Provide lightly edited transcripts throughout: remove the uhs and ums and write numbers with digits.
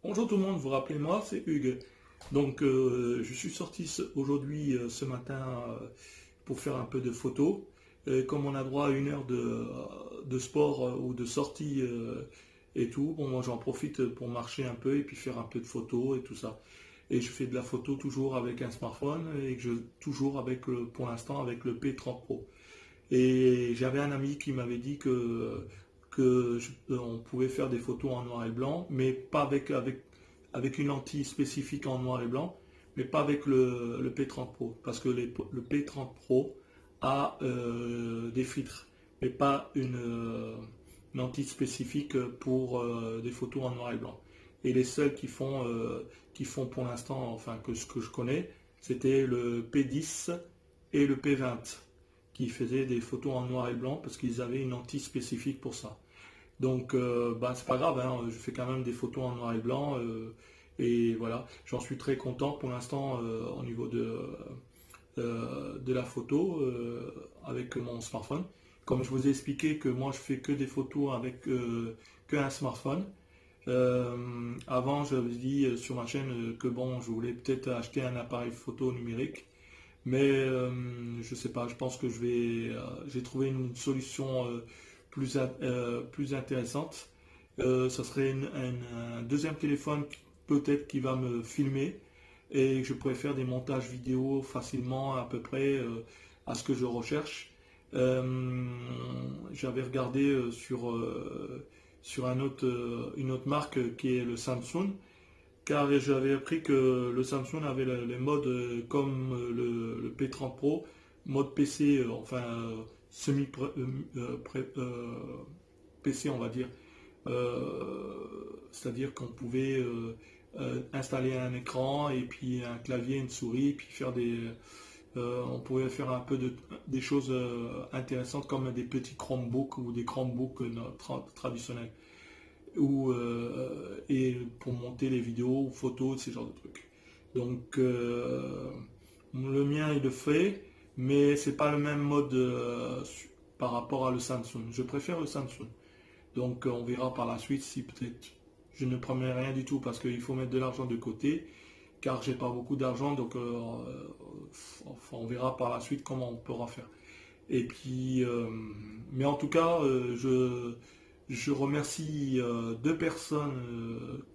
Bonjour tout le monde, vous rappelez moi, c'est Hugues. Donc je suis sorti aujourd'hui, ce matin, pour faire un peu de photos. Comme on a droit à 1 heure de sport ou de sortie et tout, bon moi j'en profite pour marcher un peu et puis faire un peu de photos et tout ça. Et je fais de la photo toujours avec un smartphone et toujours avec pour l'instant avec le P30 Pro. Et j'avais un ami qui m'avait dit on pouvait faire des photos en noir et blanc, mais pas avec une lentille spécifique en noir et blanc, mais pas avec le P30 Pro, parce que le P30 Pro a des filtres, mais pas une lentille spécifique pour des photos en noir et blanc. Et les seuls qui font pour l'instant, enfin que ce que je connais, c'était le P10 et le P20 qui faisaient des photos en noir et blanc parce qu'ils avaient une lentille spécifique pour ça. Donc, bah, c'est pas grave, hein, je fais quand même des photos en noir et blanc. Et voilà, j'en suis très content pour l'instant au niveau de la photo avec mon smartphone. Comme je vous ai expliqué que moi je fais que des photos avec qu'un smartphone. Avant, j'avais dit sur ma chaîne que bon, je voulais peut-être acheter un appareil photo numérique. Mais je sais pas, je pense que j'ai trouvé une solution plus intéressante. Ça serait un deuxième téléphone peut-être qui va me filmer et je pourrais faire des montages vidéo facilement à peu près à ce que je recherche. J'avais regardé sur une autre marque qui est le Samsung, car j'avais appris que le Samsung avait les modes comme le P30 Pro, mode PC, enfin semi PC on va dire. C'est-à-dire qu'on pouvait installer un écran et puis un clavier, une souris, et puis on pouvait faire un peu des choses intéressantes comme des petits Chromebooks ou des Chromebooks traditionnels et pour monter les vidéos, photos, ce genre de trucs. Donc le mien il le fait, mais c'est pas le même mode par rapport à le Samsung. Je préfère le Samsung. Donc on verra par la suite si peut-être je ne promets rien du tout parce qu'il faut mettre de l'argent de côté, car j'ai pas beaucoup d'argent, donc enfin, on verra par la suite comment on pourra faire. Et puis, mais en tout cas, je remercie 2 personnes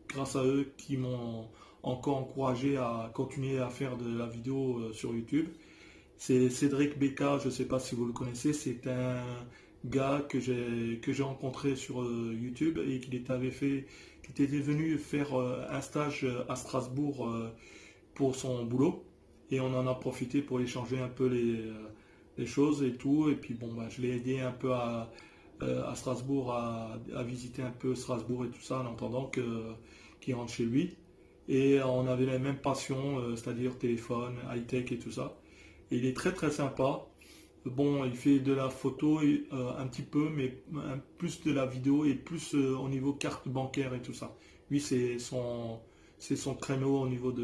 grâce à eux qui m'ont encore encouragé à continuer à faire de la vidéo sur YouTube. C'est Cédric Becca, je ne sais pas si vous le connaissez, c'est un gars que j'ai rencontré sur YouTube et qui était venu faire un stage à Strasbourg pour son boulot. Et on en a profité pour échanger un peu les choses et tout. Et puis bon, bah, je l'ai aidé un peu à Strasbourg à visiter un peu Strasbourg et tout ça en attendant qu'il rentre chez lui. Et on avait la même passion, c'est-à-dire téléphone, high-tech et tout ça. Et il est très très sympa. Bon, il fait de la photo un petit peu, mais plus de la vidéo et plus au niveau carte bancaire et tout ça. Lui, c'est son créneau au niveau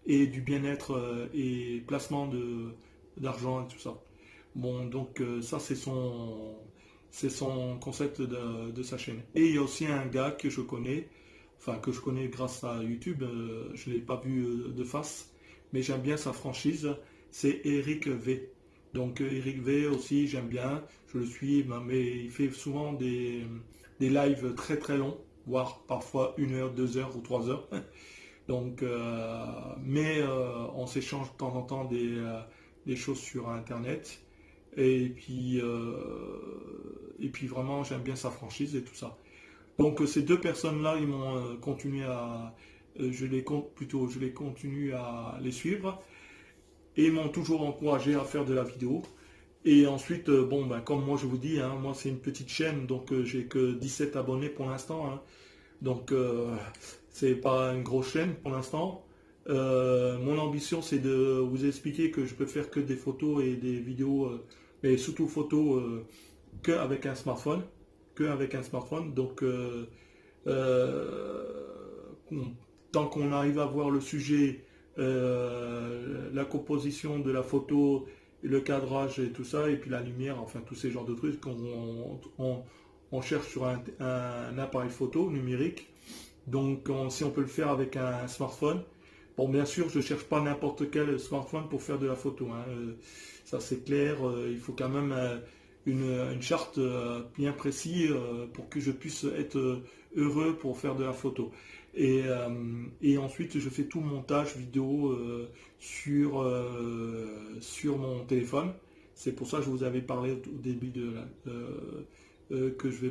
et du bien-être et placement d'argent et tout ça. Bon, donc ça, c'est son concept de sa chaîne. Et il y a aussi un gars que je connais, enfin que je connais grâce à YouTube, je ne l'ai pas vu de face, mais j'aime bien sa franchise, c'est Eric V. Donc Eric V aussi, j'aime bien, je le suis, mais il fait souvent des lives très très longs, voire parfois 1 heure, 2 heures ou 3 heures. Donc, mais on s'échange de temps en temps des choses sur Internet. Et puis vraiment, j'aime bien sa franchise et tout ça. Donc ces 2 personnes-là, ils m'ont continué je les continue à les suivre et ils m'ont toujours encouragé à faire de la vidéo. Et ensuite, bon, ben, comme moi je vous dis, hein, moi c'est une petite chaîne, donc j'ai que 17 abonnés pour l'instant, hein. Donc c'est pas une grosse chaîne pour l'instant. Mon ambition c'est de vous expliquer que je peux faire que des photos et des vidéos, mais surtout photos qu'avec un smartphone, Donc euh, tant qu'on arrive à voir le sujet, la composition de la photo, le cadrage et tout ça, et puis la lumière, enfin tous ces genres de trucs qu'on cherche sur un appareil photo numérique, Donc si on peut le faire avec un smartphone. Bon, bien sûr, je ne cherche pas n'importe quel smartphone pour faire de la photo, hein. Ça c'est clair, il faut quand même une charte bien précise pour que je puisse être heureux pour faire de la photo. Et ensuite, je fais tout le montage vidéo sur mon téléphone. C'est pour ça que je vous avais parlé au début que j'ai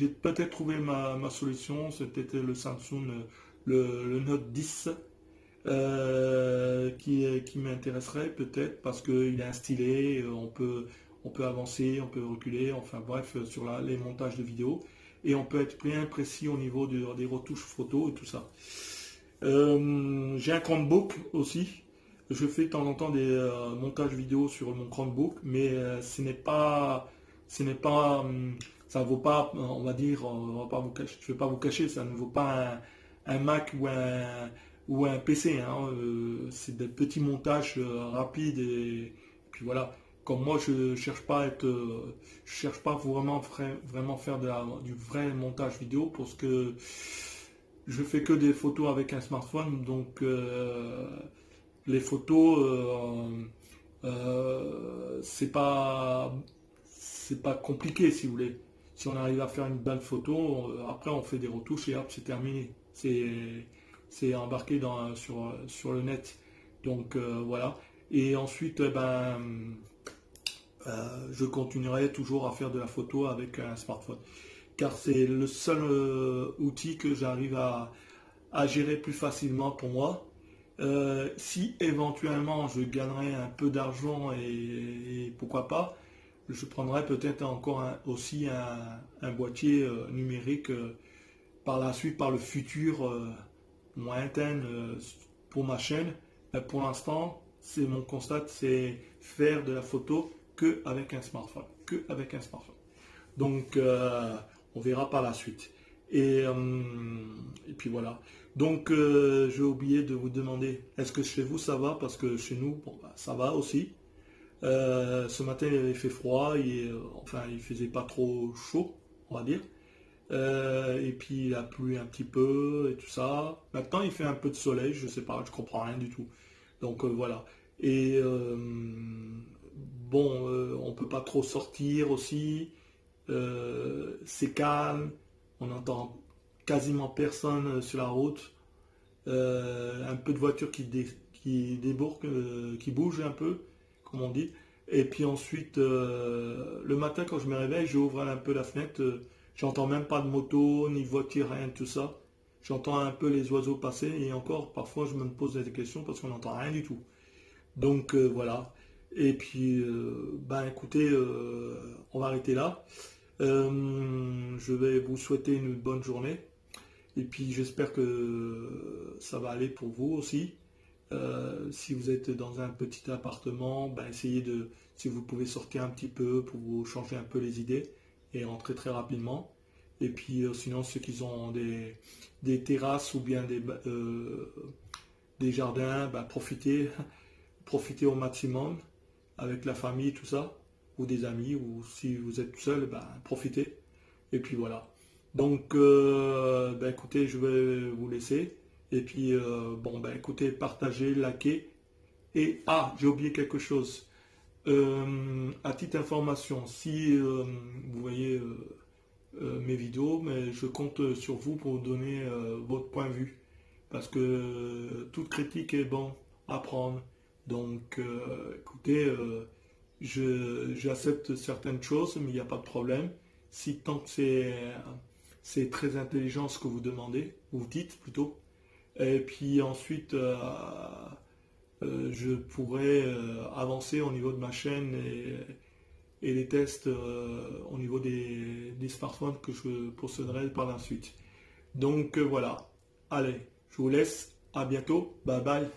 peut-être trouvé ma solution. C'était le Samsung, le Note 10. Qui m'intéresserait peut-être parce qu'il est un stylet, on peut avancer, on peut reculer, enfin bref, sur les montages de vidéos. Et on peut être bien précis au niveau des retouches photos et tout ça. J'ai un Chromebook aussi. Je fais de temps en temps des montages vidéo sur mon Chromebook, mais ce n'est pas, ça ne vaut pas, on va dire, on va pas vous cacher, je ne vais pas vous cacher, ça ne vaut pas un Mac ou un PC, hein. C'est des petits montages rapides et puis voilà. Comme moi, je cherche pas à être, je cherche pas vraiment faire du vrai montage vidéo parce que je fais que des photos avec un smartphone, donc les photos, c'est pas compliqué si vous voulez. Si on arrive à faire une belle photo, après on fait des retouches et hop, c'est terminé. C'est embarqué sur le net. Donc voilà. Et ensuite, je continuerai toujours à faire de la photo avec un smartphone. Car c'est le seul outil que j'arrive à gérer plus facilement pour moi. Si éventuellement je gagnerais un peu d'argent et pourquoi pas, je prendrais peut-être encore aussi un boîtier numérique par la suite, par le futur lointain pour ma chaîne. Mais pour l'instant, c'est mon constat, c'est faire de la photo que avec un smartphone. Donc, on verra par la suite. Et puis voilà. Donc, j'ai oublié de vous demander, est-ce que chez vous ça va? Parce que chez nous, bon, ça va aussi. Ce matin, il avait fait froid, enfin, il faisait pas trop chaud, on va dire. Et puis, il a plu un petit peu et tout ça. Maintenant, il fait un peu de soleil, je sais pas, je comprends rien du tout. Donc, voilà. Et bon, on peut pas trop sortir aussi. C'est calme, on n'entend quasiment personne sur la route. Un peu de voitures qui débourquent, qui bougent un peu, comme on dit. Et puis ensuite, le matin quand je me réveille, j'ouvre un peu la fenêtre. J'entends même pas de moto, ni de voiture, rien de tout ça. J'entends un peu les oiseaux passer et encore, parfois, je me pose des questions parce qu'on n'entend rien du tout. Donc voilà. Et puis, écoutez, on va arrêter là. Je vais vous souhaiter une bonne journée. Et puis j'espère que ça va aller pour vous aussi. Si vous êtes dans un petit appartement, essayez si vous pouvez sortir un petit peu pour vous changer un peu les idées et rentrer très rapidement. Et puis sinon, ceux qui ont des terrasses ou bien des jardins, profitez au maximum avec la famille, tout ça, ou des amis, ou si vous êtes tout seul, profitez. Et puis voilà. Donc, écoutez, je vais vous laisser. Et puis, écoutez, partagez, likez. Et, j'ai oublié quelque chose. À titre d'information, si vous voyez mes vidéos, mais je compte sur vous pour donner votre point de vue. Parce que toute critique est bon à prendre. Donc, écoutez, j'accepte certaines choses, mais il n'y a pas de problème. Si tant que c'est très intelligent ce que vous demandez, vous dites plutôt. Et puis ensuite, je pourrais avancer au niveau de ma chaîne et les tests au niveau des smartphones que je procéderai par la suite. Donc voilà. Allez, je vous laisse. À bientôt. Bye bye.